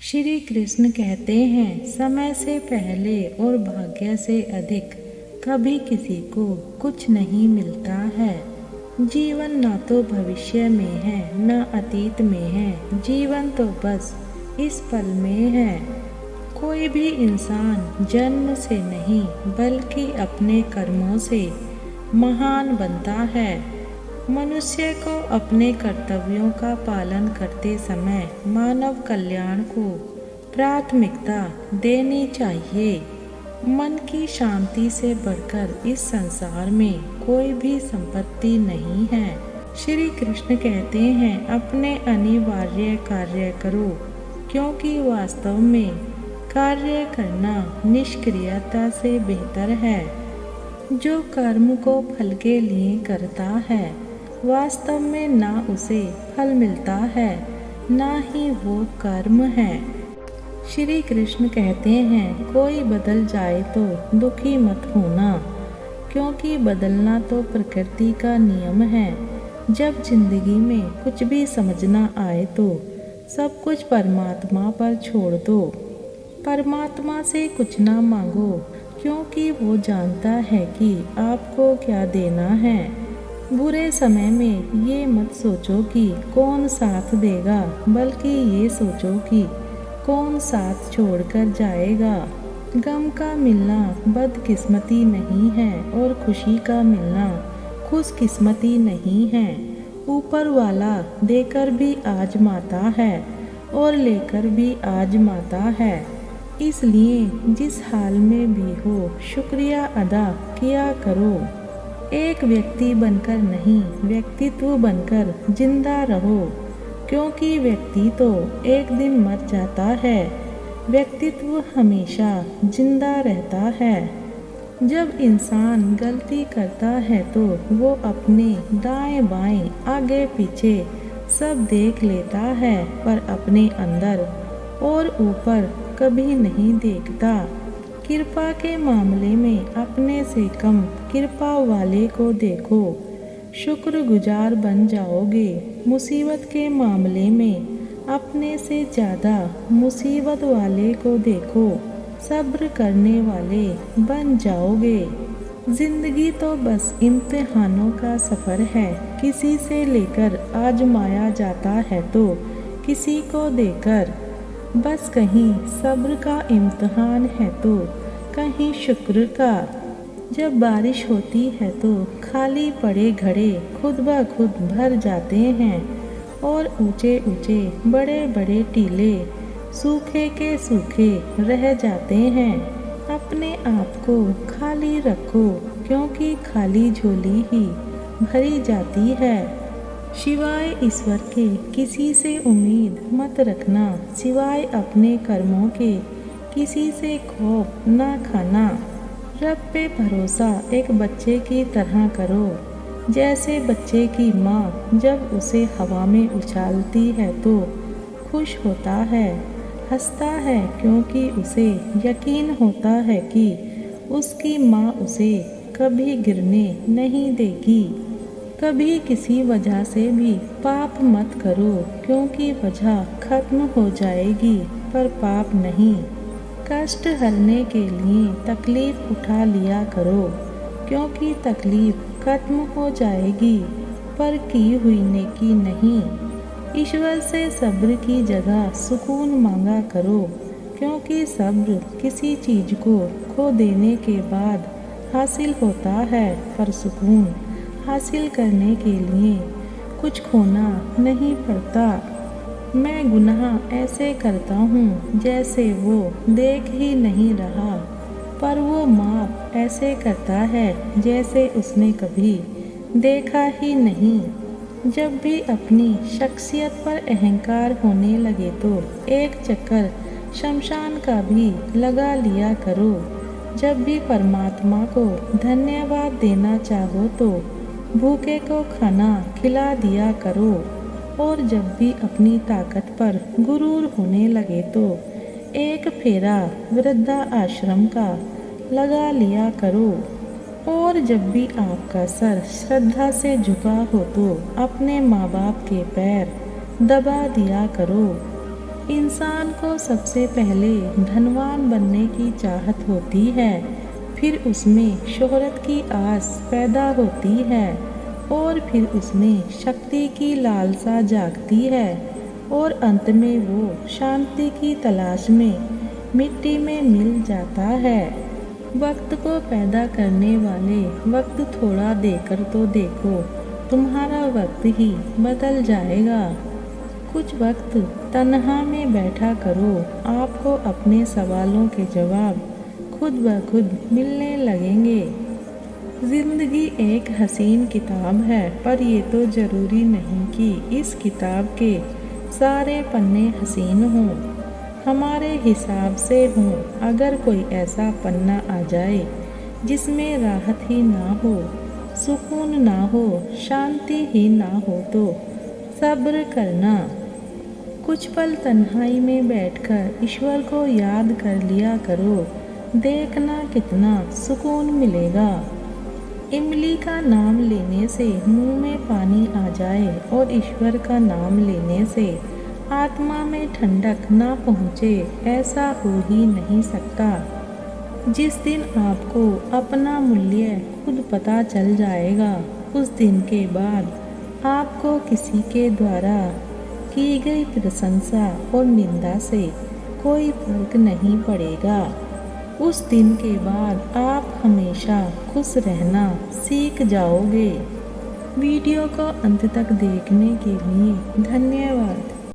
श्री कृष्ण कहते हैं, समय से पहले और भाग्य से अधिक कभी किसी को कुछ नहीं मिलता है। जीवन ना तो भविष्य में है ना अतीत में है, जीवन तो बस इस पल में है। कोई भी इंसान जन्म से नहीं बल्कि अपने कर्मों से महान बनता है। मनुष्य को अपने कर्तव्यों का पालन करते समय मानव कल्याण को प्राथमिकता देनी चाहिए। मन की शांति से बढ़कर इस संसार में कोई भी संपत्ति नहीं है। श्री कृष्ण कहते हैं, अपने अनिवार्य कार्य करो, क्योंकि वास्तव में कार्य करना निष्क्रियता से बेहतर है। जो कर्म को फल के लिए करता है, वास्तव में ना उसे फल मिलता है ना ही वो कर्म है। श्री कृष्ण कहते हैं, कोई बदल जाए तो दुखी मत होना, क्योंकि बदलना तो प्रकृति का नियम है। जब जिंदगी में कुछ भी समझना आए तो सब कुछ परमात्मा पर छोड़ दो। परमात्मा से कुछ ना मांगो, क्योंकि वो जानता है कि आपको क्या देना है। बुरे समय में ये मत सोचो कि कौन साथ देगा, बल्कि ये सोचो कि कौन साथ छोड़कर जाएगा। गम का मिलना बदकिस्मती नहीं है और खुशी का मिलना खुशकिस्मती नहीं है। ऊपर वाला देकर भी आजमाता है और लेकर भी आजमाता है। इसलिए जिस हाल में भी हो, शुक्रिया अदा किया करो। एक व्यक्ति बनकर नहीं, व्यक्तित्व बनकर जिंदा रहो, क्योंकि व्यक्ति तो एक दिन मर जाता है, व्यक्तित्व हमेशा जिंदा रहता है। जब इंसान गलती करता है तो वो अपने दाएं बाएं आगे पीछे सब देख लेता है, पर अपने अंदर और ऊपर कभी नहीं देखता। कृपा के मामले में अपने से कम कृपा वाले को देखो, शुक्रगुजार बन जाओगे। मुसीबत के मामले में अपने से ज़्यादा मुसीबत वाले को देखो, सब्र करने वाले बन जाओगे। जिंदगी तो बस इम्तिहानों का सफ़र है, किसी से लेकर आजमाया जाता है तो किसी को देकर। बस कहीं सब्र का इम्तिहान है तो कहीं शुक्र का। जब बारिश होती है तो खाली पड़े घड़े खुद ब खुद भर जाते हैं और ऊंचे ऊंचे बड़े बड़े टीले सूखे के सूखे रह जाते हैं। अपने आप को खाली रखो, क्योंकि खाली झोली ही भरी जाती है। सिवाय ईश्वर के किसी से उम्मीद मत रखना, सिवाय अपने कर्मों के किसी से खौफ ना खाना। रब पे भरोसा एक बच्चे की तरह करो। जैसे बच्चे की माँ जब उसे हवा में उछालती है तो खुश होता है, हंसता है, क्योंकि उसे यकीन होता है कि उसकी माँ उसे कभी गिरने नहीं देगी। कभी किसी वजह से भी पाप मत करो, क्योंकि वजह खत्म हो जाएगी पर पाप नहीं। कष्ट हरने के लिए तकलीफ उठा लिया करो, क्योंकि तकलीफ खत्म हो जाएगी पर की हुई नेकी नहीं। ईश्वर से सब्र की जगह सुकून मांगा करो, क्योंकि सब्र किसी चीज़ को खो देने के बाद हासिल होता है, पर सुकून हासिल करने के लिए कुछ खोना नहीं पड़ता। मैं गुनाह ऐसे करता हूँ जैसे वो देख ही नहीं रहा, पर वो माफ़ ऐसे करता है जैसे उसने कभी देखा ही नहीं। जब भी अपनी शख्सियत पर अहंकार होने लगे तो एक चक्कर शमशान का भी लगा लिया करो। जब भी परमात्मा को धन्यवाद देना चाहो तो भूखे को खाना खिला दिया करो, और जब भी अपनी ताकत पर गुरूर होने लगे तो एक फेरा वृद्धा आश्रम का लगा लिया करो। और जब भी आपका सर श्रद्धा से झुका हो तो अपने माँ बाप के पैर दबा दिया करो। इंसान को सबसे पहले धनवान बनने की चाहत होती है, फिर उसमें शोहरत की आस पैदा होती है और फिर उसमें शक्ति की लालसा जागती है और अंत में वो शांति की तलाश में मिट्टी में मिल जाता है। वक्त को पैदा करने वाले वक्त थोड़ा देकर तो देखो, तुम्हारा वक्त ही बदल जाएगा। कुछ वक्त तन्हा में बैठा करो, आपको अपने सवालों के जवाब खुद ब खुद मिलने लगेंगे। जिंदगी एक हसीन किताब है, पर ये तो ज़रूरी नहीं कि इस किताब के सारे पन्ने हसीन हों, हमारे हिसाब से हों। अगर कोई ऐसा पन्ना आ जाए जिसमें राहत ही ना हो, सुकून ना हो, शांति ही ना हो, तो सब्र करना। कुछ पल तन्हाई में बैठकर ईश्वर को याद कर लिया करो, देखना कितना सुकून मिलेगा। इमली का नाम लेने से मुंह में पानी आ जाए और ईश्वर का नाम लेने से आत्मा में ठंडक ना पहुँचे, ऐसा हो ही नहीं सकता। जिस दिन आपको अपना मूल्य खुद पता चल जाएगा, उस दिन के बाद आपको किसी के द्वारा की गई प्रशंसा और निंदा से कोई फर्क नहीं पड़ेगा। उस दिन के बाद आप हमेशा खुश रहना सीख जाओगे। वीडियो को अंत तक देखने के लिए धन्यवाद।